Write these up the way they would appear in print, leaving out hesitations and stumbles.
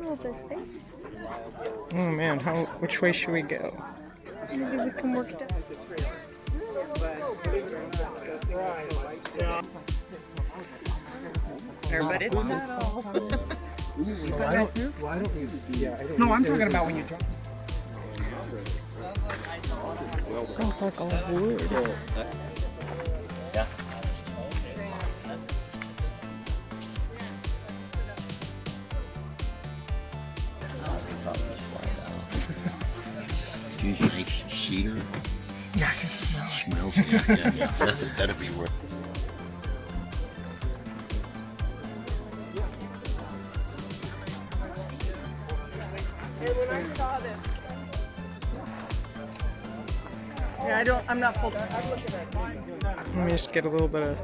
know this place. Oh man, which way should we go? Maybe we can work it out. But it's not all. No, I'm talking about when you drop. Oh, it's like all wood. Yeah. Do you hear cedar? Yeah, I can smell it. Smells? Yeah. That'd be worth. Hey, when I saw this. Yeah, I'm not full. I'm looking at let me just get a little bit of...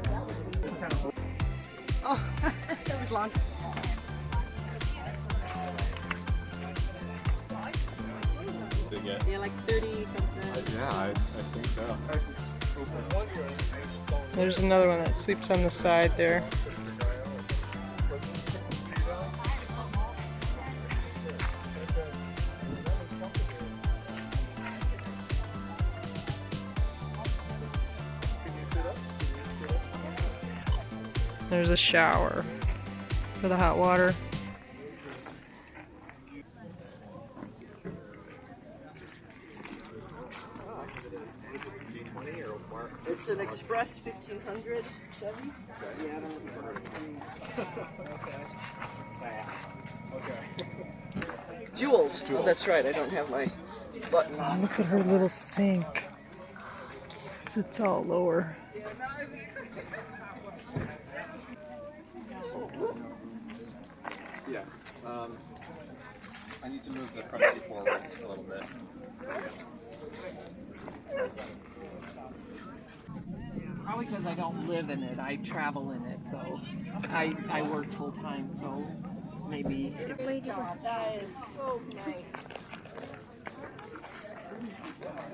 Oh, that was long. Yeah, like 30 something. Yeah, I think so. There's another one that sleeps on the side there. There's a shower for the hot water. It's an Express 1500 Chevy. Yeah, Jules. Oh, that's right. I don't have my button on. Look at her little sink. 'Cause it's all lower. Yeah. I need to move the front seat forward a little bit. Probably because I don't live in it. I travel in it, so I work full time. So maybe. That is so nice.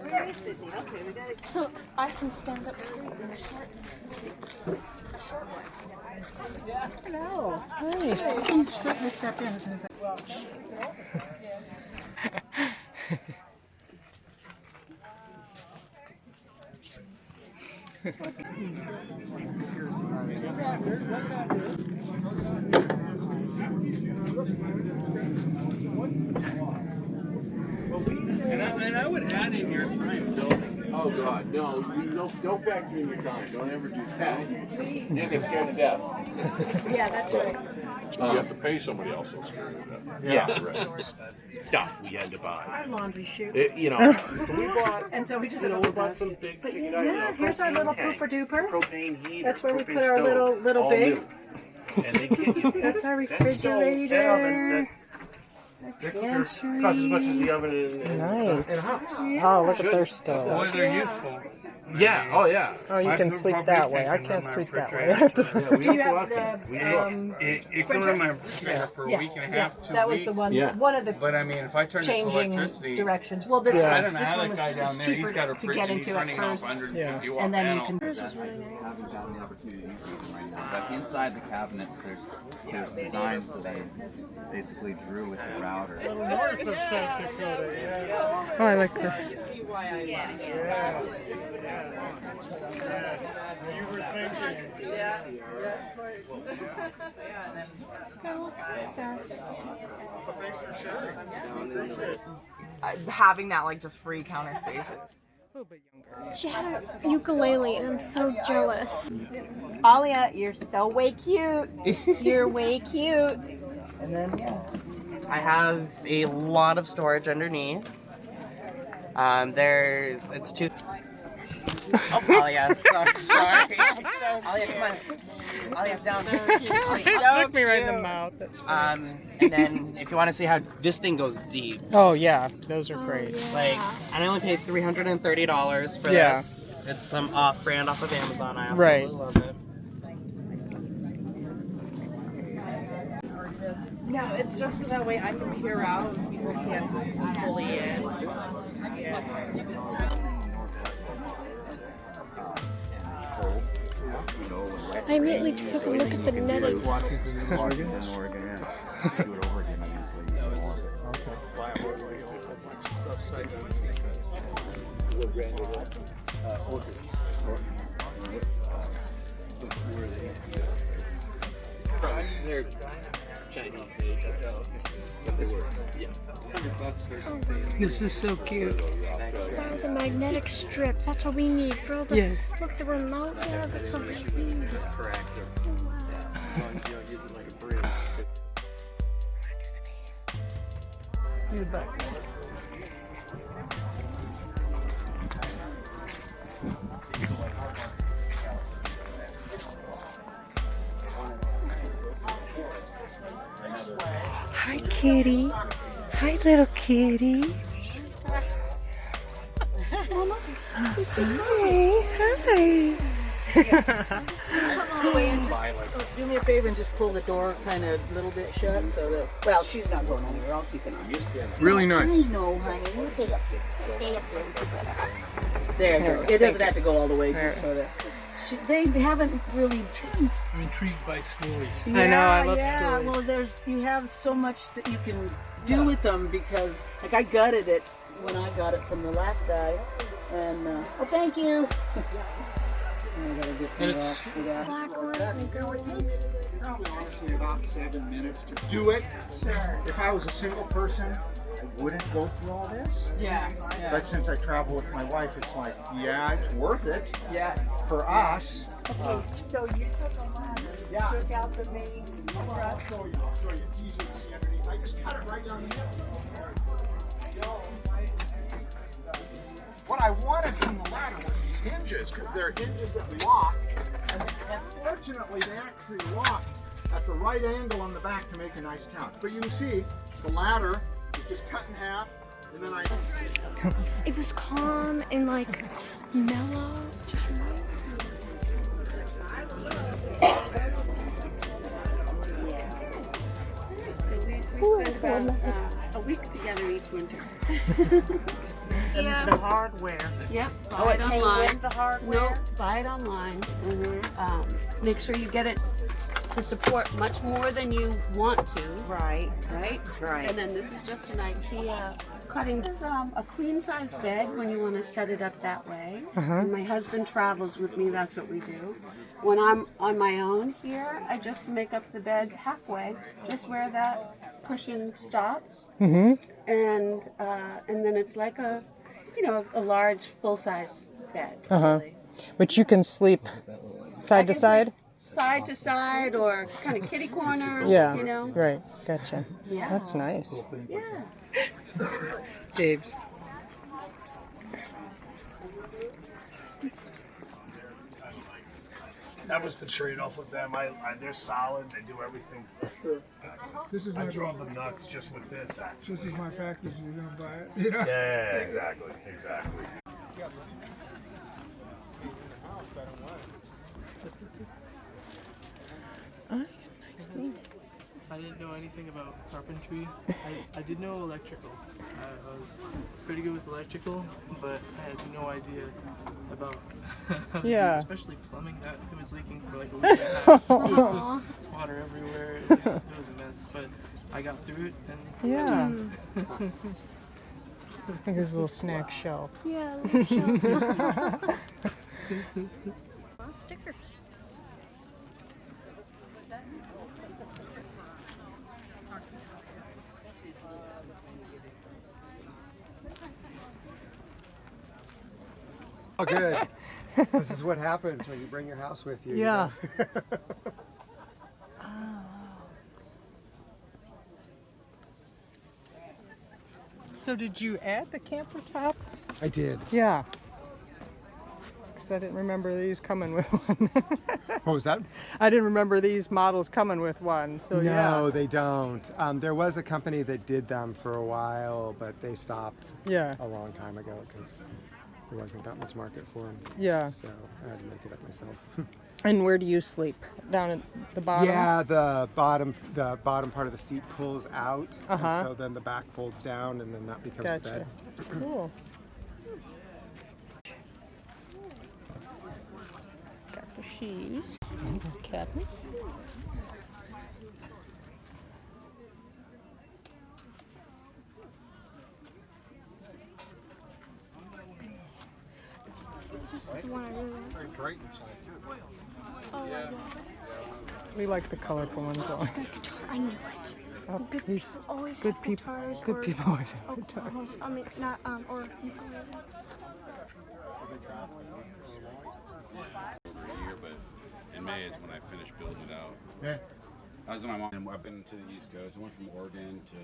Where is Sydney? Okay, we got it. So I can stand up straight in a short one. Yeah. Hello. Hi. You can certainly step in as soon as I... And I would add in your time building. Oh God, no! Don't factor in your time. Don't ever do that. You get scared to death. Yeah, that's right. You have to pay somebody else to scare you to death. Yeah, right. Stuff we had to buy. Our laundry chute. We bought. And so we just We bought some big. here's our little pooper duper. Propane heater. That's where we propane put our stove, little all big. new. And they get you. That's our That stove, refrigerator. that oven, that cooker costs as much as the oven in Nice. a house. Oh, look at their stove. Boy, they're useful. Yeah. Oh yeah. Oh, you can sleep that way. I can't sleep that way. I have to sleep. Yeah, we Do you don't have go out the, there. It can run my refrigerator for a week and a half, 2 that weeks. was the one. Yeah. One of the But I mean, if I turn it to changing electricity, directions. Well, this Yeah. I was don't know this how one that was guy down there, he's cheaper got a to fridge get and he's into at running off first, 150 watt and then you panel. can. Haven't gotten the opportunity to use them right now. But inside the cabinets, there's designs that I basically drew with the router. North of South Dakota, yeah. Oh, I like the... You were thinking. Having that like just free counter space. A little bit younger. She had a ukulele, and I'm so jealous. Alia, you're so way cute. You're way cute. And then I have a lot of storage underneath. It's two. Oh, Alia, sorry. Alia, come on. Alia, down. Look me right in the mouth. That's funny. And then if you want to see how this thing goes deep, Oh yeah, those are great. like, I only paid $330 for Yeah. this. It's some off-brand off of Amazon. I Right. absolutely love it. No, it's just so that way I can peer out and people can't fully in. I immediately took a look at the netting. In Oregon, yeah. Do it over again easily. They're Chinese made, that's how. But they were, yeah. $100 versus This is so cute. The magnetic strip. That's what we need for all the. Yes. Look, the remote there. That's what we need. correct. As long as you don't use it like a bridge. Your bucks. Hi, kitty. Hi, little kitty. Hi. Do me a favor and just pull the door kind of a little bit shut so that, well, she's not going anywhere. I'll keep it on. Really nice. I know, honey. There you go. It doesn't have to go all the way just so that. They haven't really. I'm intrigued by schoolies. Yeah, I know, I love yeah. schoolies. Well, you have so much that you can do with them because, like, I gutted it when I got it from the last guy, and oh, thank you. I gotta get some rocks for that. Probably honestly about 7 minutes to do it. Sure. If I was a single person, I wouldn't go through all this. Yeah. But since I travel with my wife, it's like, yeah, it's worth it. Yes. For us. So you took a ladder, took out the main. I'll show you. It's easy to see underneath. I just cut it right down the middle. What I wanted from the ladder was these hinges, because they're hinges that lock. And fortunately, they actually lock at the right angle on the back to make a nice couch. But you can see the ladder is just cut in half, and then I. It was calm and like mellow. Just right. So we spend about a week together each winter. Yeah. The hardware. Yep. Oh, it came with the hardware? No, buy it online. Make sure you get it to support much more than you want to. Right. Right? Right. And then this is just an IKEA cutting. This is a queen size bed when you want to set it up that way. When my husband travels with me, that's what we do. When I'm on my own here, I just make up the bed halfway, just where that cushion stops. And then it's like a large full-size bed. Really. But you can sleep side to side? Side to side or kind of kitty corner, Yeah. you know. Right. Gotcha. Yeah. That's nice. Yes. James. That was the trade-off with them. They're solid. They do everything. Sure. This is I drove them nuts just with this. Actually. This is my package. You don't buy it. You know? Yeah, exactly. I didn't know anything about carpentry. I did know electrical. I was pretty good with electrical, but I had no idea about especially plumbing. That it was leaking for like a week and a half. There's water everywhere. It was a mess, but I got through it. And Yeah. I think there's a little snack shelf. Yeah, a little shelf. Stickers. Oh, good. This is what happens when you bring your house with you. Yeah. You know? So did you add the camper top? I did. Yeah. Because I didn't remember these coming with one. What was that? I didn't remember these models coming with one. So No, they don't. There was a company that did them for a while, but they stopped a long time ago because there wasn't that much market for them. Yeah. So I had to make it up myself. And where do you sleep? Down at the bottom? Yeah, the bottom part of the seat pulls out, and Uh-huh. so then the back folds down, and then that becomes the bed. Cool. Got the shoes. Cabinet. This is the one I really like. Very bright inside too. Oh, yeah. We like the colorful ones. This guy's guitar, I knew it. Oh, Good he's people always good have people. guitars. Good or people always have guitars. Oklahomas. I mean, not or ukuleles. Year, but in May is when I finished building it out. Yeah. I was in my mom. I've been to the East Coast. I went from Oregon to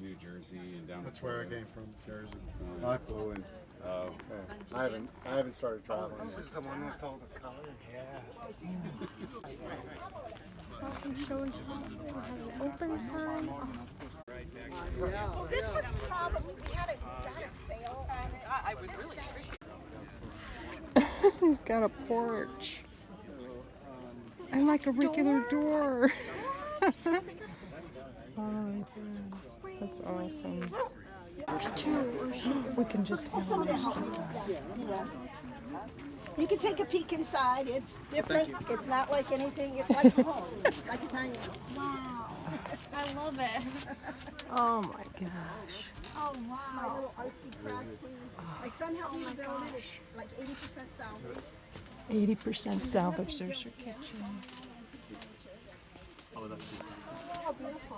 New Jersey and down. That's where I came from, Jersey. Oh. I flew in. Oh. I haven't started traveling. This is the one with all the color. Yeah. Welcome show and tell. We have an open sign. Well, this was probably, we got a sale on it. I would This really. is actually He's got a porch. And like a regular door. Oh my goodness. That's awesome. We can just have You can take a peek inside. It's different. It's not like anything. It's like home. Like a tiny house. Wow. I love it. Oh my gosh. Oh, It's my wow. little artsy cratsy. My son helped me build it. It's like 80% salvage. 80% salvage. There's your kitchen. Oh, that's Oh, beautiful.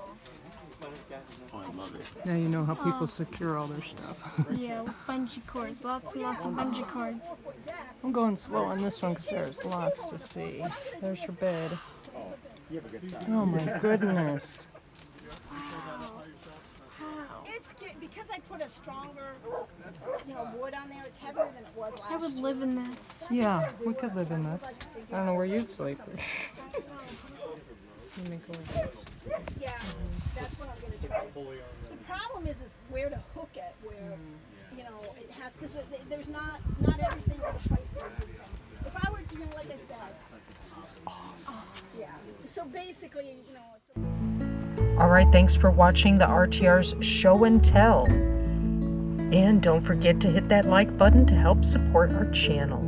Oh, I love it. Now you know how people secure all their stuff. Yeah, with bungee cords. Lots and lots of bungee cords. I'm going slow on this one because there's lots to see. There's her bed. Oh my goodness. It's good because I put a stronger, wood on there. It's heavier than it was last I would year. live in this. Yeah, we could live in this. I don't know where you'd sleep. Let me go. Yeah, that's what I'm going to try. The problem is where to hook it, where, it has, because there's not everything is a place where if I were, like I said. This is awesome. Yeah, so basically, it's All right, thanks for watching the RTR's Show and Tell. And don't forget to hit that like button to help support our channel.